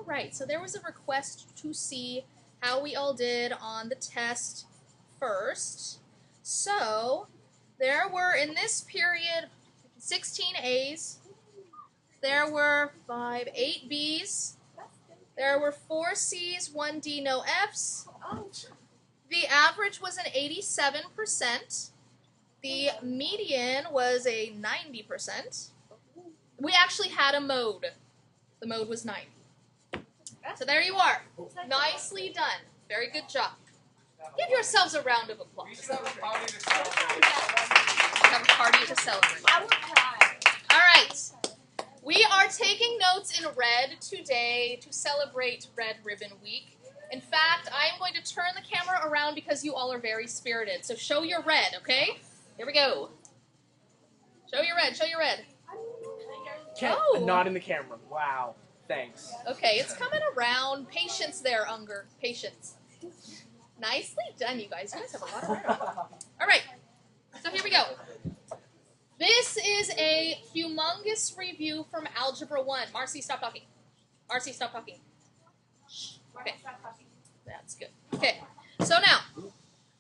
All right, so there was a request to see how we all did on the test first. So there were, in this period, 16 A's, there were 8 B's, there were 4 C's, 1 D, no F's. The average was an 87%. The median was a 90%. We actually had a mode. The mode was 90. So there you are. Nicely done. Very good job. Give yourselves a round of applause. Have a party to celebrate. Have a party to celebrate. I will cry. All right. We are taking notes in red today to celebrate Red Ribbon Week. In fact, I am going to turn the camera around because you all are very spirited. So show your red, okay? Here we go. Show your red. Show your red. Oh. Not in the camera. Wow. Thanks. Okay, it's coming around. Patience there, Unger. Patience. Nicely done, you guys. You guys have a lot of red. All right. So here we go. This is a humongous review from Algebra 1. Marcy, stop talking. Marcy, stop talking. Okay. That's good. Okay. So now,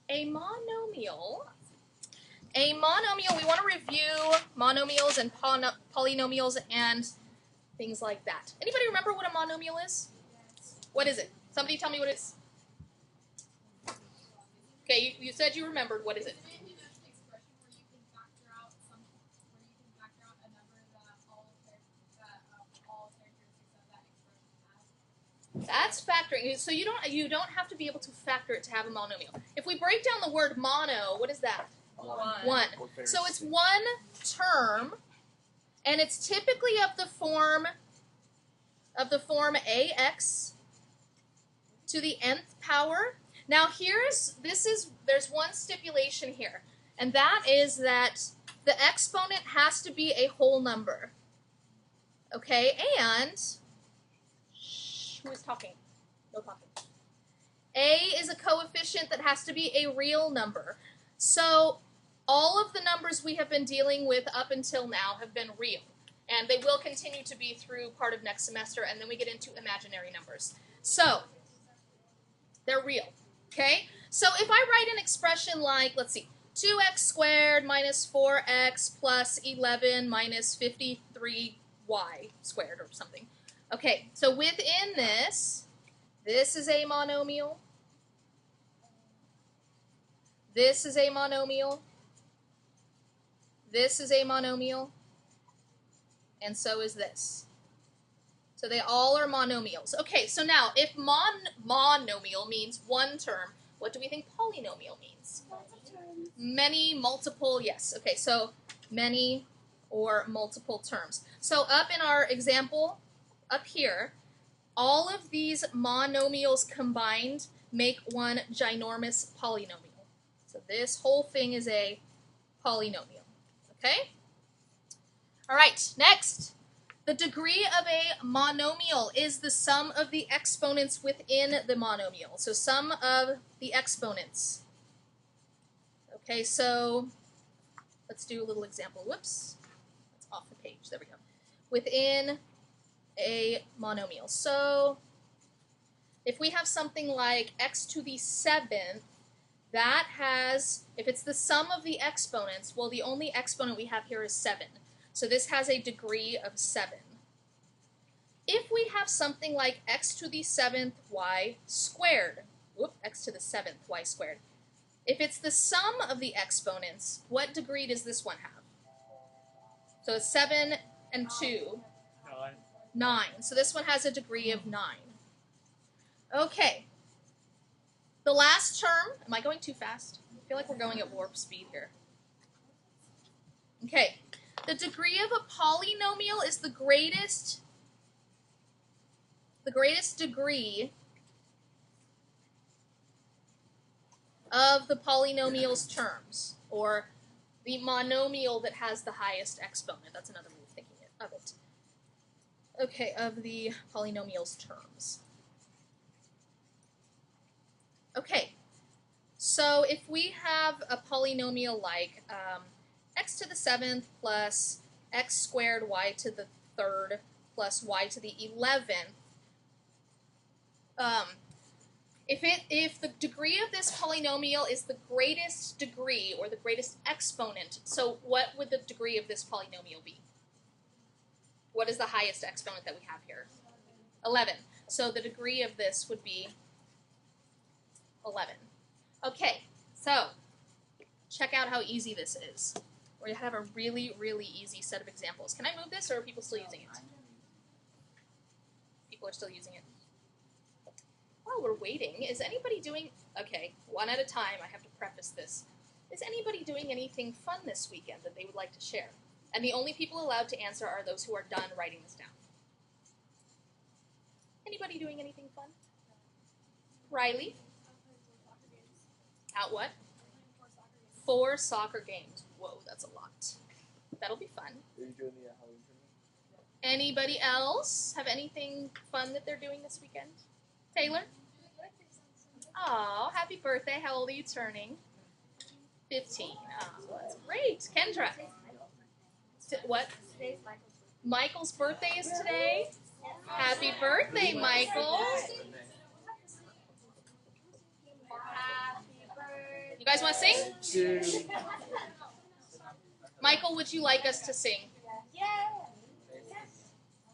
a monomial, we want to review monomials and polynomials and things like that. Anybody remember what a monomial is? What is it? Somebody tell me what it is. Okay, you said you remembered. What is it? That's factoring. So you don't have to be able to factor it to have a monomial. If we break down the word mono, what is that? One. So it's one term, and it's typically of the form ax to the nth power. Now there's one stipulation here, and that is that the exponent has to be a whole number. Okay, and who is talking? No talking. A is a coefficient that has to be a real number. So all of the numbers we have been dealing with up until now have been real. And they will continue to be through part of next semester, and then we get into imaginary numbers. So they're real. Okay? So if I write an expression like, let's see, 2x squared minus 4x plus 11 minus 53y squared or something. Okay, so within this is a monomial, this is a monomial, this is a monomial, and so is this. So they all are monomials. Okay, so now if monomial means one term, what do we think polynomial means? Many, multiple, yes. Okay, so many or multiple terms. So up in our example, up here, all of these monomials combined make one ginormous polynomial. So this whole thing is a polynomial. Okay? All right, next. The degree of a monomial is the sum of the exponents within the monomial. So sum of the exponents. Okay, so let's do a little example. Whoops. That's off the page. There we go. Within a monomial. So if we have something like x to the 7th, that has, if it's the sum of the exponents, well, the only exponent we have here is 7. So this has a degree of 7. If we have something like x to the 7th y squared, x to the 7th y squared, if it's the sum of the exponents, what degree does this one have? So 7 and 2. 9. So this one has a degree of 9. Okay. The last term, am I going too fast? I feel like we're going at warp speed here. Okay. The degree of a polynomial is the greatest degree of the polynomial's terms, or the monomial that has the highest exponent. That's another way of thinking of it. Okay, of the polynomial's terms. Okay, so if we have a polynomial like x to the 7th plus x squared y to the 3rd plus y to the 11th, If the degree of this polynomial is the greatest degree or the greatest exponent, so what would the degree of this polynomial be? What is the highest exponent that we have here? 11. So the degree of this would be 11. Okay, so check out how easy this is. We have a really, really easy set of examples. Can I move this, or are people still using it? People are still using it. While we're waiting, is anybody doing... Okay, one at a time, I have to preface this. Is anybody doing anything fun this weekend that they would like to share? And the only people allowed to answer are those who are done writing this down. Anybody doing anything fun? Riley? Out what? 4 soccer games. Whoa, that's a lot. That'll be fun. Are you doing the Halloween tournament? Anybody else have anything fun that they're doing this weekend? Taylor? Oh, happy birthday. How old are you turning? 15. Oh, that's great. Kendra? What? Michael's birthday is today? Happy birthday, Michael. You guys want to sing? Michael, would you like us to sing?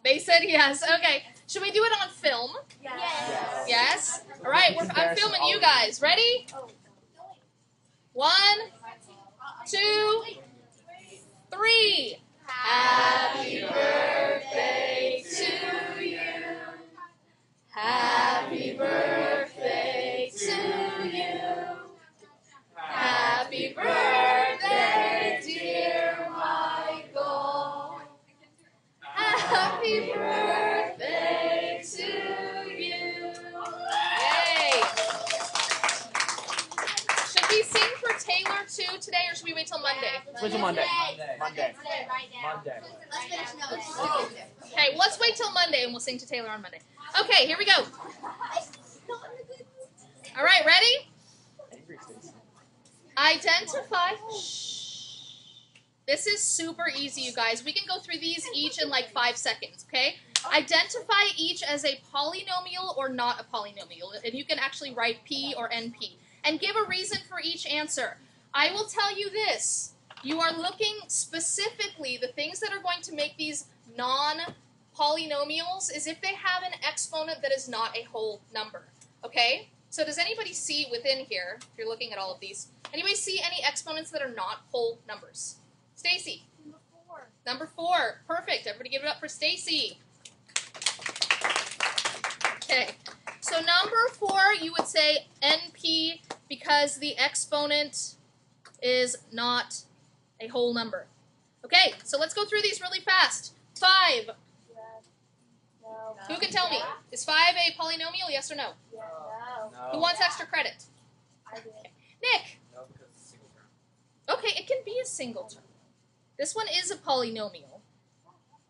They said yes. Okay. Should we do it on film? Yes. Yes? All right. I'm filming you guys. Ready? 1, 2, 3. Happy birthday to you. Happy birthday to you. Happy birthday, dear Michael. Happy birthday to you. Yay. Should we sing for Taylor too today, or should we wait till Monday? Wait till Monday. Monday. Okay, let's wait till Monday and we'll sing to Taylor on Monday. Okay, here we go. All right, ready? Identify. This is super easy, you guys. We can go through these each in like 5 seconds, okay? Identify each as a polynomial or not a polynomial. And you can actually write P or NP. And give a reason for each answer. I will tell you this. You are looking specifically, the things that are going to make these non-polynomials is if they have an exponent that is not a whole number, okay? So does anybody see within here, if you're looking at all of these, anybody see any exponents that are not whole numbers? Stacy? Number 4. Perfect. Everybody give it up for Stacy. Okay. So number 4, you would say NP because the exponent is not a whole number. Okay, so let's go through these really fast. 5. No. Who can tell me? Is 5 a polynomial, yes or no? No. Who wants extra credit? I do. Nick? No, because it's a single term. Okay, it can be a single term. This one is a polynomial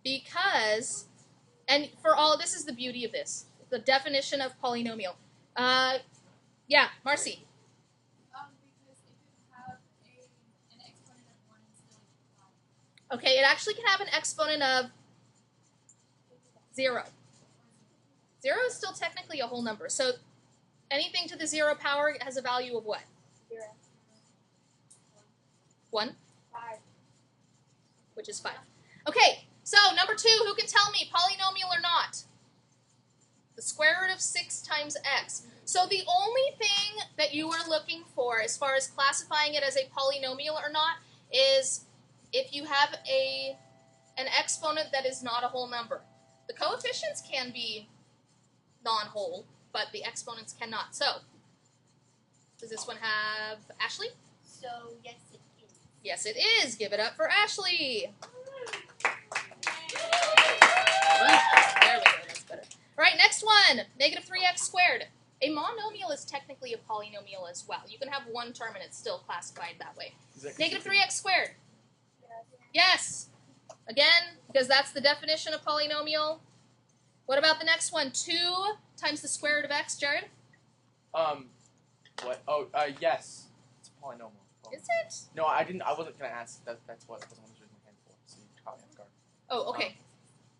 because, and for all, this is the beauty of this, the definition of polynomial. Yeah, Marcy. Because it could have an exponent of 1 and still equal 5. Okay, it actually can have an exponent of 0. 0 is still technically a whole number. So anything to the 0 power has a value of what? 0. 1, 5. which is 5. Okay, so number 2, who can tell me, polynomial or not? The square root of 6 times x. So the only thing that you are looking for as far as classifying it as a polynomial or not is if you have an exponent that is not a whole number. The coefficients can be non-whole, but the exponents cannot. So, does this one have Ashley? So, yes, it is. Yes, it is. Give it up for Ashley. There we go. That's better. All right, next one. Negative 3x squared. A monomial is technically a polynomial as well. You can have one term and it's still classified that way. Negative 3x squared. Yes. Again, because that's the definition of polynomial. What about the next one? 2 times the square root of x, Jared? What? Oh, yes. It's a polynomial. Is it? No, I didn't. I wasn't gonna ask. That's what I was reading my hand for. So you caught me off guard. Oh, okay.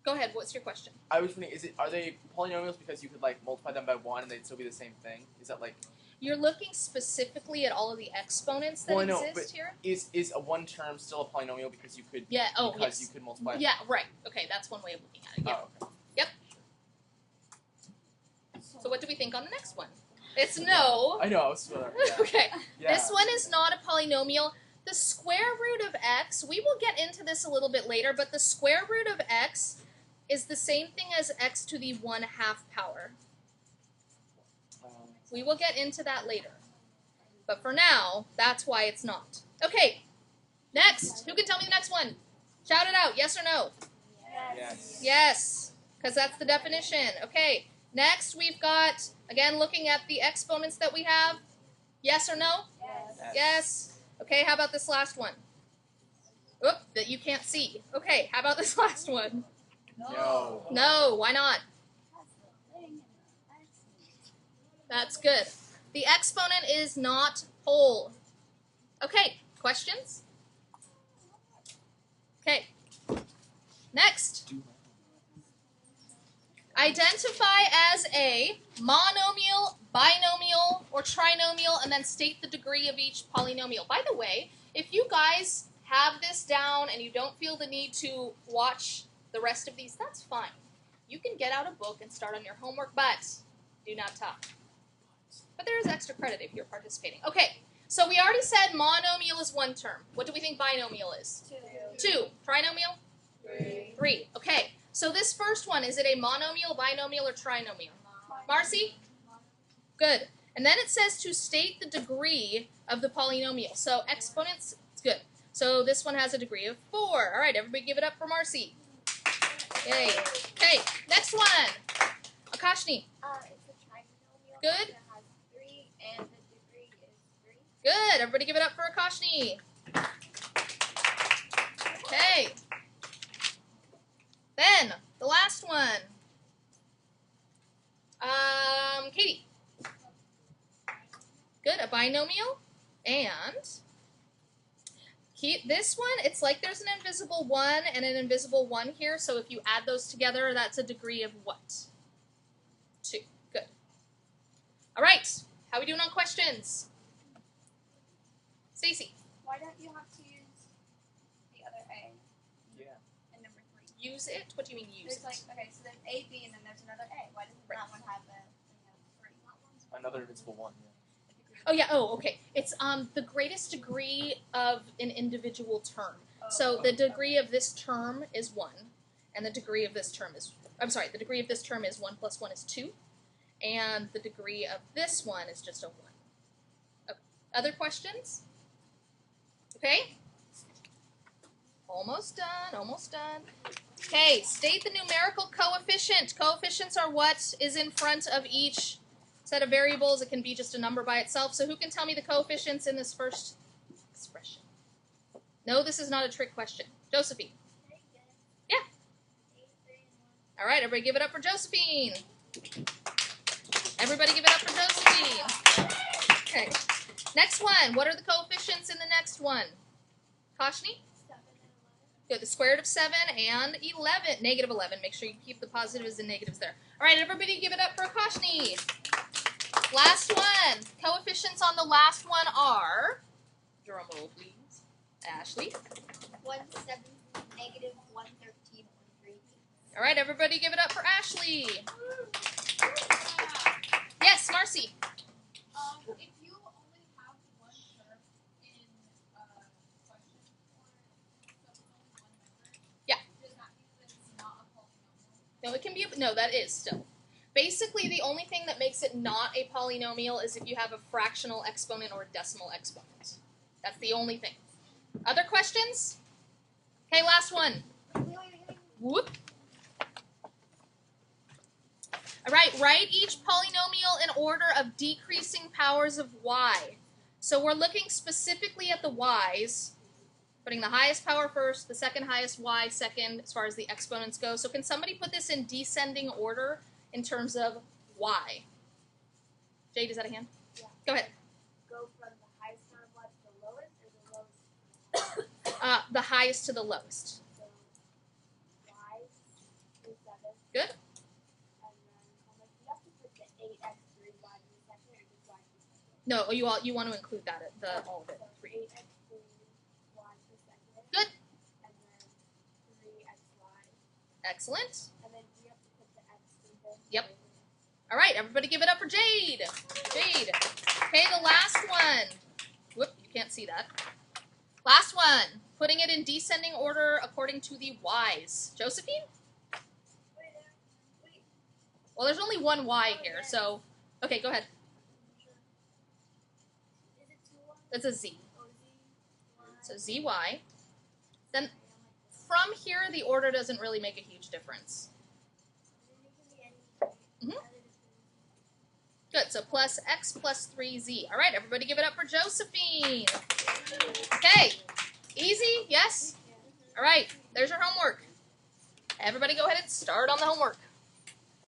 Go ahead. What's your question? I was wondering, are they polynomials because you could like multiply them by 1 and they'd still be the same thing? Is that like? You're looking specifically at all of the exponents that Well, I know, exist but here. Is a one term still a polynomial because you could? Yeah. Oh, because yes. you could multiply. Yeah. Right. Okay. That's one way of looking at it. Yeah. Oh, okay. So what do we think on the next one? It's no. I know. I was yeah. Okay. Yeah. This one is not a polynomial. The square root of x, we will get into this a little bit later, but the square root of x is the same thing as x to the 1/2 power. We will get into that later. But for now, that's why it's not. Okay, next. Who can tell me the next one? Shout it out, yes or no? Yes. Yes, because that's the definition. Okay, next we've got, again, looking at the exponents that we have. Yes or no? Yes. Yes. Okay, how about this last one? Oop, that you can't see. Okay, how about this last one? No. No, why not? That's good. The exponent is not whole. Okay, questions? Okay. Next. Identify as a monomial, binomial, or trinomial, and then state the degree of each polynomial. By the way, if you guys have this down and you don't feel the need to watch the rest of these, that's fine. You can get out a book and start on your homework, but do not talk. But there is extra credit if you're participating. Okay, so we already said monomial is one term. What do we think binomial is? 2. Trinomial? 3. Okay, so this first one, is it a monomial, binomial, or trinomial? Marcy? Good. And then it says to state the degree of the polynomial. So exponents, it's good. So this one has a degree of 4. All right, everybody give it up for Marcy. Yay. Okay, next one. Akashni. It's a trinomial. Good. It has 3, and the degree is 3. Good. Everybody give it up for Akashni. Okay. Then, the last one. Katie. Good. A binomial. And this one, it's like there's an invisible 1 and an invisible 1 here. So if you add those together, that's a degree of what? 2. Good. All right. How are we doing on questions? Stacy. Why don't you have to use the other A Yeah. in number 3? Use it? What do you mean use There's like, it? okay, so there's A, B, and then there's another A. Why doesn't that one have a 3? Another invisible 1. Yeah. Oh yeah. Oh, okay. It's the greatest degree of an individual term. So the degree of this term is 1, and the degree of this term is, I'm sorry, the degree of this term is 1 plus 1 is 2, and the degree of this one is just a 1. Okay. Other questions? Okay. Almost done. Almost done. Okay. State the numerical coefficient. Coefficients are what is in front of each set of variables. It can be just a number by itself. So who can tell me the coefficients in this first expression? No, this is not a trick question. Josephine. Yeah. All right, everybody give it up for Josephine. Everybody give it up for Josephine. Okay. Next one. What are the coefficients in the next one? Kashni? 7 and 11. Good. The square root of 7 and 11. Negative 11. Make sure you keep the positives and negatives there. All right, everybody give it up for Kashni. Last one. Coefficients on the last one are, drum roll please, Ashley. 1, 7, negative 1, 13, 1, 3. All right, everybody give it up for Ashley. Yes, Marcy. If you only have one term in question or only one member, Yeah. does that mean that it's not a polynomial? No, it can be, no, that is still. Basically, the only thing that makes it not a polynomial is if you have a fractional exponent or a decimal exponent. That's the only thing. Other questions? Okay, last one. Whoop. All right, write each polynomial in order of decreasing powers of y. So we're looking specifically at the y's, putting the highest power first, the second highest y second, as far as the exponents go. So can somebody put this in descending order in terms of y? Jade, is that a hand? Yeah. Go ahead. Go from the highest power of y to the lowest, or the lowest? The highest to the lowest. So y Good. And then you have to put the 8x3 y in the second or just y in the second? No, you want to include that all of it. So 3. 8x3 y per second. Good. And then 3xy. Excellent. And then you have to put the x in there. Yep. All right, everybody give it up for Jade. Jade. Okay, the last one. Whoop, you can't see that. Last one. Putting it in descending order according to the y's. Josephine? Wait. Well, there's only one y here, so... Okay, go ahead. Is it 2y? That's a z. Oh, So zy. Then from here, the order doesn't really make a huge difference. Mhm. Good, so plus x plus 3z. All right, everybody give it up for Josephine. Okay, easy? Yes? All right, there's your homework. Everybody go ahead and start on the homework.